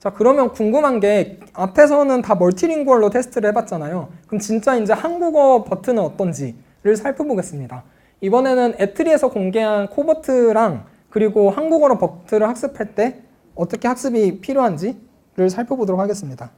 자, 그러면 궁금한 게 앞에서는 다 멀티링구얼로 테스트를 해봤잖아요. 그럼 진짜 이제 한국어 버튼은 어떤지를 살펴보겠습니다. 이번에는 애트리에서 공개한 코버트랑 그리고 한국어로 버튼을 학습할 때 어떻게 학습이 필요한지를 살펴보도록 하겠습니다.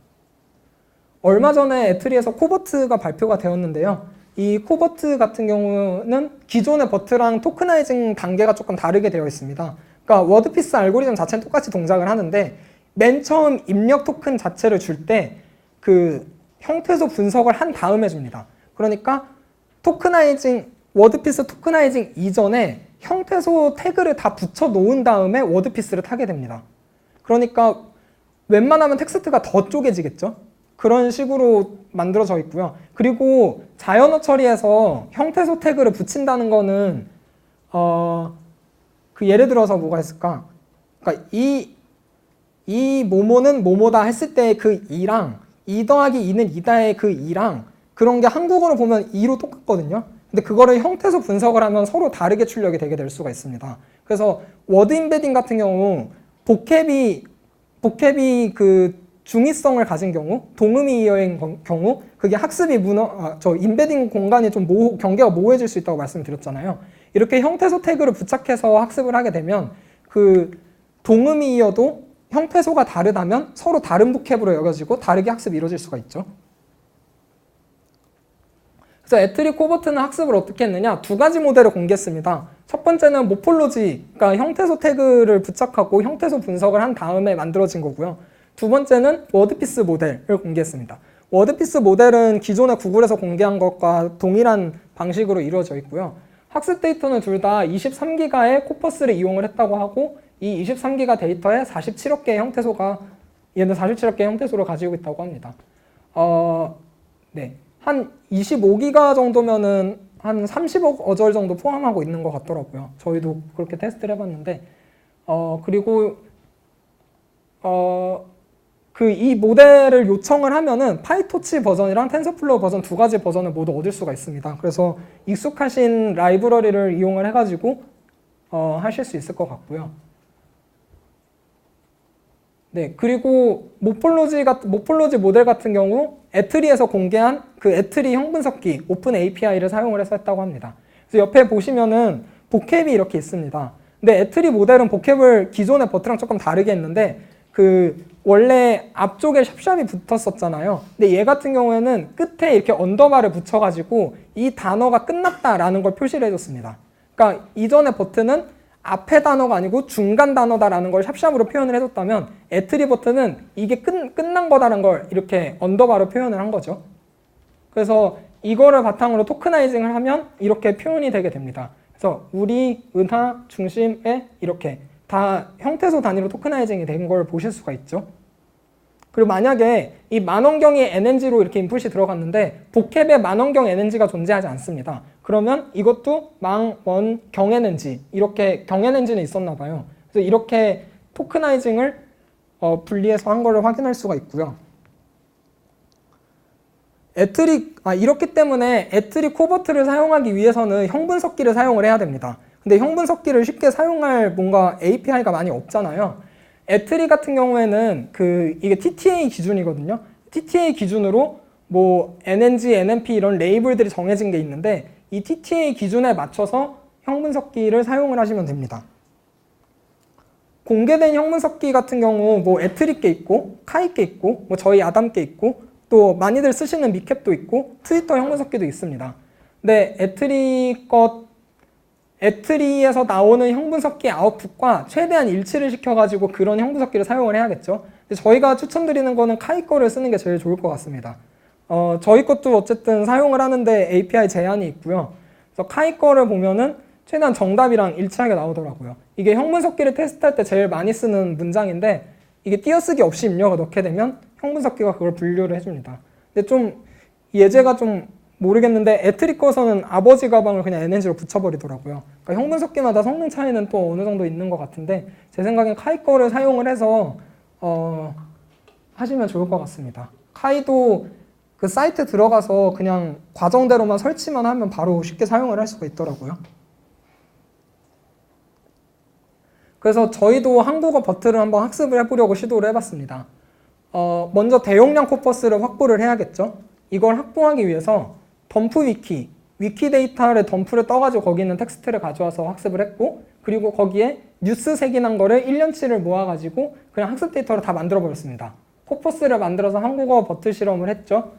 얼마 전에 애트리에서 코버트가 발표가 되었는데요. 이 코버트 같은 경우는 기존의 버트랑 토크나이징 단계가 조금 다르게 되어 있습니다. 그러니까 워드피스 알고리즘 자체는 똑같이 동작을 하는데 맨 처음 입력 토큰 자체를 줄 때 그 형태소 분석을 한 다음에 줍니다. 그러니까 워드피스 토크나이징 이전에 형태소 태그를 다 붙여 놓은 다음에 워드피스를 타게 됩니다. 그러니까 웬만하면 텍스트가 더 쪼개지겠죠? 그런 식으로 만들어져 있고요. 그리고 자연어 처리에서 형태소 태그를 붙인다는 거는 예를 들어서 뭐가 있을까? 그러니까 이 뭐뭐는 뭐뭐다 했을 때 그 이랑 2 더하기 2는 2다의 그 이랑 그런 게 한국어로 보면 2로 똑같거든요. 근데 그거를 형태소 분석을 하면 서로 다르게 출력이 되게 될 수가 있습니다. 그래서 워드 임베딩 같은 경우 보캡이 그 중의성을 가진 경우, 동의어인 경우 그게 학습이 임베딩 공간이 좀 경계가 모호해질 수 있다고 말씀드렸잖아요. 이렇게 형태소 태그를 부착해서 학습을 하게 되면 그 동의어도 형태소가 다르다면 서로 다른 보캡으로 여겨지고 다르게 학습이 이루어질 수가 있죠. 그래서 애트리 코버트는 학습을 어떻게 했느냐? 2가지 모델을 공개했습니다. 첫 번째는 모폴로지, 그러니까 형태소 태그를 부착하고 형태소 분석을 한 다음에 만들어진 거고요. 두 번째는 워드피스 모델을 공개했습니다. 워드피스 모델은 기존에 구글에서 공개한 것과 동일한 방식으로 이루어져 있고요. 학습 데이터는 둘 다 23기가의 코퍼스를 이용을 했다고 하고 이 23기가 데이터에 47억 개의 형태소를 가지고 있다고 합니다. 네. 한 25기가 정도면은 한 30억 어절 정도 포함하고 있는 것 같더라고요. 저희도 그렇게 테스트를 해봤는데, 그리고, 이 모델을 요청을 하면은 파이토치 버전이랑 텐서플로우 버전 2가지 버전을 모두 얻을 수가 있습니다. 그래서 익숙하신 라이브러리를 이용을 해가지고, 하실 수 있을 것 같고요. 네, 그리고 모폴로지 모델 같은 경우 애트리에서 공개한 그 애트리 형분석기 오픈 API를 사용을 해서 했다고 합니다. 그래서 옆에 보시면은 보캡이 이렇게 있습니다. 근데 애트리 모델은 보캡을 기존의 버트랑 조금 다르게 했는데 그 원래 앞쪽에 샵샵이 붙었었잖아요. 근데 얘 같은 경우에는 끝에 이렇게 언더바를 붙여가지고 이 단어가 끝났다라는 걸 표시를 해줬습니다. 그러니까 이전의 버트는 앞에 단어가 아니고 중간 단어다라는 걸 샵샵으로 표현을 해줬다면 애트리 버튼은 이게 끝난 거다라는 걸 이렇게 언더바로 표현을 한 거죠. 그래서 이거를 바탕으로 토크나이징을 하면 이렇게 표현이 되게 됩니다. 그래서 우리, 은하, 중심에 이렇게 다 형태소 단위로 토크나이징이 된 걸 보실 수가 있죠. 그리고 만약에 이 만원경이 NNG로 이렇게 인풋이 들어갔는데 보캡에 만원경 NNG가 존재하지 않습니다. 그러면 이것도 원, 경 NNG 이렇게 경 NNG는 있었나 봐요. 그래서 이렇게 토크나이징을 분리해서 한 거를 확인할 수가 있고요. 이렇기 때문에 애트리 코버트를 사용하기 위해서는 형분석기를 사용을 해야 됩니다. 근데 형분석기를 쉽게 사용할 뭔가 API가 많이 없잖아요. 애트리 같은 경우에는 이게 TTA 기준이거든요. TTA 기준으로 뭐 NNG, NNP 이런 레이블들이 정해진 게 있는데 이 TTA 기준에 맞춰서 형분석기를 사용을 하시면 됩니다. 공개된 형분석기 같은 경우 뭐 애트리 게 있고 카이 게 있고 뭐 저희 아담 게 있고 또 많이들 쓰시는 미캡도 있고 트위터 형분석기도 있습니다. 근데 애트리에서 나오는 형분석기 아웃풋과 최대한 일치를 시켜가지고 그런 형분석기를 사용을 해야겠죠. 근데 저희가 추천드리는 거는 카이 거를 쓰는 게 제일 좋을 것 같습니다. 저희 것도 어쨌든 사용을 하는데 API 제한이 있고요. 그래서 카이 거를 보면은 최대한 정답이랑 일치하게 나오더라고요. 이게 형분석기를 테스트할 때 제일 많이 쓰는 문장인데 이게 띄어쓰기 없이 입력을 넣게 되면 형분석기가 그걸 분류를 해줍니다. 근데 좀 예제가 좀 모르겠는데 애트리 거서는 아버지 가방을 그냥 NNG로 붙여버리더라고요. 그러니까 형분석기마다 성능 차이는 또 어느 정도 있는 것 같은데 제 생각엔 카이 거를 사용을 해서 하시면 좋을 것 같습니다. 카이도 그 사이트 들어가서 그냥 과정대로만 설치만 하면 바로 쉽게 사용을 할 수가 있더라고요. 그래서 저희도 한국어 버튼을 한번 학습을 해보려고 시도를 해봤습니다. 먼저 대용량 코퍼스를 확보를 해야겠죠. 이걸 확보하기 위해서 덤프 위키 데이터를 덤프를 떠가지고 거기 있는 텍스트를 가져와서 학습을 했고, 그리고 거기에 뉴스 색이난 거를 1년치를 모아가지고 그냥 학습 데이터를 다 만들어 버렸습니다. 코퍼스를 만들어서 한국어 버트 실험을 했죠.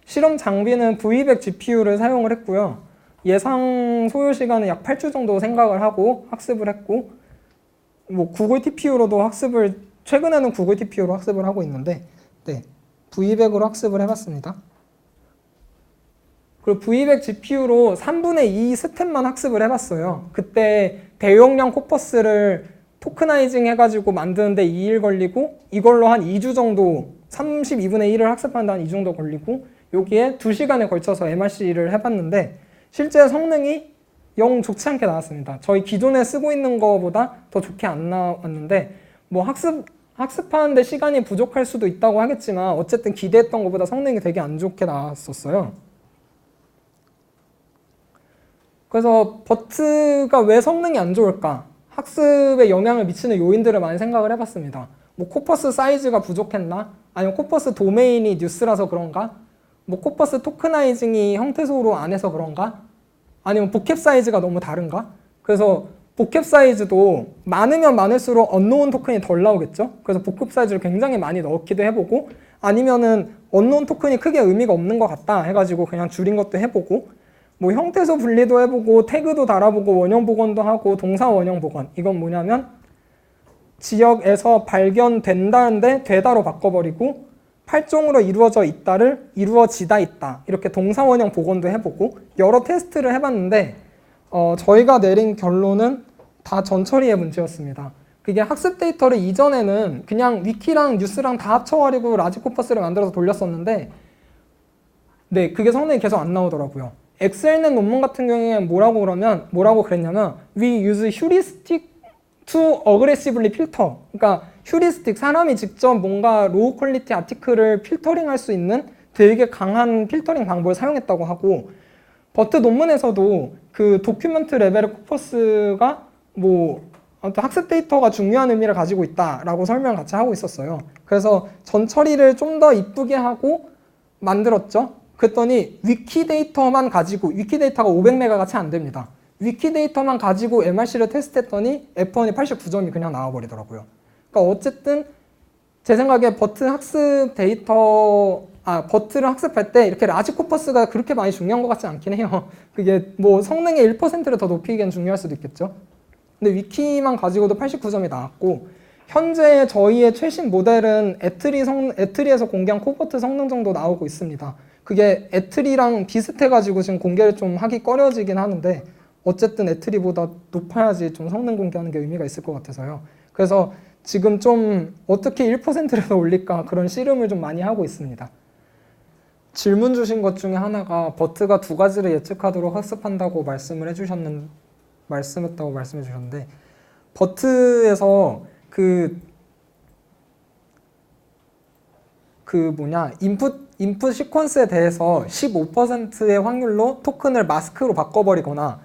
실험 장비는 V200 GPU를 사용을 했고요. 예상 소요 시간은 약 8주 정도 생각을 하고 학습을 했고, 뭐 구글 TPU로도 최근에는 구글 TPU로 학습을 하고 있는데, 네, V200으로 학습을 해봤습니다. 그리고 V200 GPU로 3분의 2 스텝만 학습을 해봤어요. 그때 대용량 코퍼스를 토크나이징 해가지고 만드는데 2일 걸리고, 이걸로 한 2주 정도, 32분의 1을 학습하는데 한 2주 정도 걸리고, 여기에 2시간에 걸쳐서 MRC를 해봤는데 실제 성능이 영 좋지 않게 나왔습니다. 저희 기존에 쓰고 있는 거보다 더 좋게 안 나왔는데, 뭐 학습하는데 시간이 부족할 수도 있다고 하겠지만 어쨌든 기대했던 것보다 성능이 되게 안 좋게 나왔었어요. 그래서 버트가 왜 성능이 안 좋을까? 학습에 영향을 미치는 요인들을 많이 생각을 해봤습니다. 뭐 코퍼스 사이즈가 부족했나? 아니면 코퍼스 도메인이 뉴스라서 그런가? 뭐 코퍼스 토크나이징이 형태소로 안 해서 그런가? 아니면 복캡 사이즈가 너무 다른가? 그래서 복캡 사이즈도 많으면 많을수록 언노운 토큰이 덜 나오겠죠? 그래서 복캡 사이즈를 굉장히 많이 넣기도 해보고, 아니면은 언노운 토큰이 크게 의미가 없는 것 같다 해가지고 그냥 줄인 것도 해보고, 뭐 형태소 분리도 해보고 태그도 달아보고 원형 복원도 하고 동사 원형 복원. 이건 뭐냐면 지역에서 발견된다는데 되다로 바꿔버리고, 8종으로 이루어져 있다를 이루어지다 있다, 이렇게 동사 원형 복원도 해보고 여러 테스트를 해봤는데 저희가 내린 결론은 다 전처리의 문제였습니다. 그게 학습 데이터를 이전에는 그냥 위키랑 뉴스랑 다 합쳐가지고 라지 코퍼스를 만들어서 돌렸었는데, 네, 그게 성능이 계속 안 나오더라고요. 엑셀넷 논문 같은 경우에는 뭐라고 그랬냐면 we use heuristic to aggressively filter. 그러니까 휴리스틱, 사람이 직접 뭔가 로우 퀄리티 아티클을 필터링 할 수 있는 되게 강한 필터링 방법을 사용했다고 하고, 버트 논문에서도 그 도큐먼트 레벨의 코퍼스가 뭐 아무튼 학습 데이터가 중요한 의미를 가지고 있다라고 설명을 같이 하고 있었어요. 그래서 전처리를 좀 더 이쁘게 하고 만들었죠. 그랬더니 위키 데이터만 가지고, 위키 데이터가 500메가가 채 안 됩니다. 위키 데이터만 가지고 MRC를 테스트했더니 F1이 89점이 그냥 나와버리더라고요. 그러니까 어쨌든 제 생각에 버트를 학습할 때 이렇게 라지 코퍼스가 그렇게 많이 중요한 것 같지 않긴 해요. 그게 뭐 성능의 1%를 더 높이기엔 중요할 수도 있겠죠. 근데 위키만 가지고도 89점이 나왔고, 현재 저희의 최신 모델은 애트리에서 공개한 코버트 성능 정도 나오고 있습니다. 그게 애트리랑 비슷해가지고 지금 공개를 좀 하기 꺼려지긴 하는데, 어쨌든 애트리보다 높아야지 좀 성능 공개하는 게 의미가 있을 것 같아서요. 그래서 지금 좀 어떻게 1%를 더 올릴까 그런 씨름을 좀 많이 하고 있습니다. 질문 주신 것 중에 하나가 버트가 두 가지를 예측하도록 학습한다고 말씀했다고 말씀해 주셨는데, 버트에서 인풋 시퀀스에 대해서 15%의 확률로 토큰을 마스크로 바꿔버리거나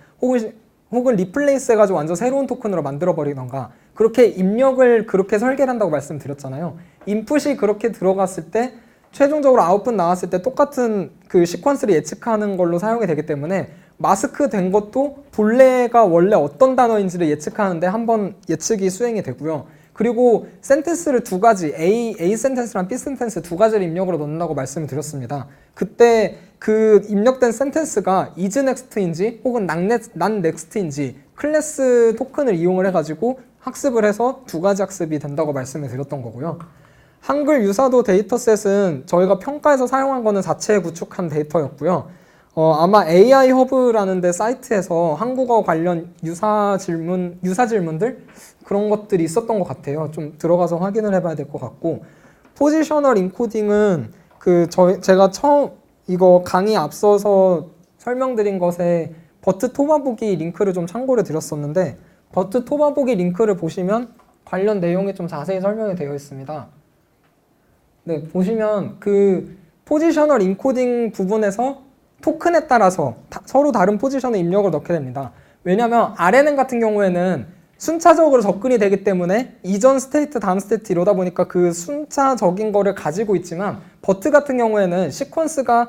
혹은 리플레이스 해가지고 완전 새로운 토큰으로 만들어버리던가, 그렇게 입력을 그렇게 설계를 한다고 말씀드렸잖아요. 인풋이 그렇게 들어갔을 때 최종적으로 아웃풋 나왔을 때 똑같은 그 시퀀스를 예측하는 걸로 사용이 되기 때문에 마스크 된 것도 본래가 원래 어떤 단어인지를 예측하는데 한번 예측이 수행이 되고요. 그리고 센텐스를 두 가지, A 센텐스랑 B 센텐스 두 가지를 입력으로 넣는다고 말씀을 드렸습니다. 그때 그 입력된 센텐스가 is next인지 혹은 not next인지 클래스 토큰을 이용을 해가지고 학습을 해서 두 가지 학습이 된다고 말씀을 드렸던 거고요. 한글 유사도 데이터셋은 저희가 평가에서 사용한 거는 자체 구축한 데이터였고요. 아마 AI 허브라는 데 사이트에서 한국어 관련 유사 질문들 그런 것들이 있었던 것 같아요. 좀 들어가서 확인을 해봐야 될 것 같고, 포지셔널 인코딩은 제가 처음 이거 강의 앞서서 설명드린 것에 버트 토마보기 링크를 좀 참고를 드렸었는데, 버트 토마보기 링크를 보시면 관련 내용이 좀 자세히 설명이 되어 있습니다. 네, 보시면 그 포지셔널 인코딩 부분에서 토큰에 따라서 서로 다른 포지션의 입력을 넣게 됩니다. 왜냐하면 RNN 같은 경우에는 순차적으로 접근이 되기 때문에 이전 스테이트, 다음 스테이트 이러다 보니까 그 순차적인 거를 가지고 있지만 버트 같은 경우에는 시퀀스가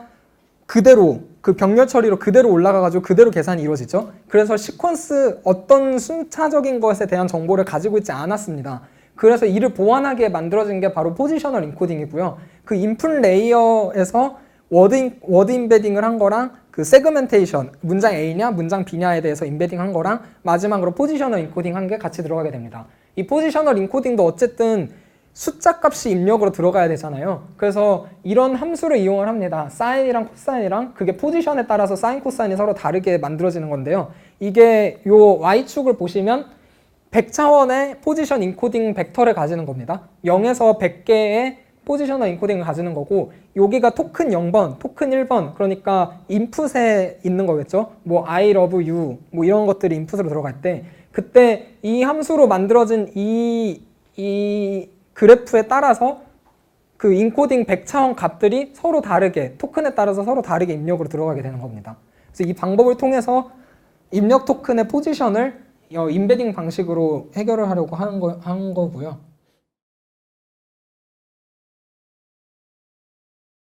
그대로 그 병렬 처리로 그대로 올라가가지고 그대로 계산이 이루어지죠. 그래서 시퀀스 어떤 순차적인 것에 대한 정보를 가지고 있지 않았습니다. 그래서 이를 보완하게 만들어진 게 바로 포지셔널 인코딩이고요. 그 인풋 레이어에서 워드 인베딩을 한 거랑 그 세그멘테이션, 문장 A냐 문장 B냐에 대해서 인베딩 한 거랑 마지막으로 포지셔널 인코딩 한 게 같이 들어가게 됩니다. 이 포지셔널 인코딩도 어쨌든 숫자 값이 입력으로 들어가야 되잖아요. 그래서 이런 함수를 이용을 합니다. 사인이랑 코사인이랑 그게 포지션에 따라서 사인, 코사인이 서로 다르게 만들어지는 건데요. 이게 요 Y축을 보시면 100차원의 포지션 인코딩 벡터를 가지는 겁니다. 0에서 100개의 포지셔널 인코딩을 가지는 거고 여기가 토큰 0번, 토큰 1번 그러니까 인풋에 있는 거겠죠. 뭐 I love you 뭐 이런 것들이 인풋으로 들어갈 때 그때 이 함수로 만들어진 이 그래프에 따라서 그 인코딩 100차원 값들이 서로 다르게 토큰에 따라서 서로 다르게 입력으로 들어가게 되는 겁니다. 그래서 이 방법을 통해서 입력 토큰의 포지션을 인베딩 방식으로 해결을 하려고 한 거고요.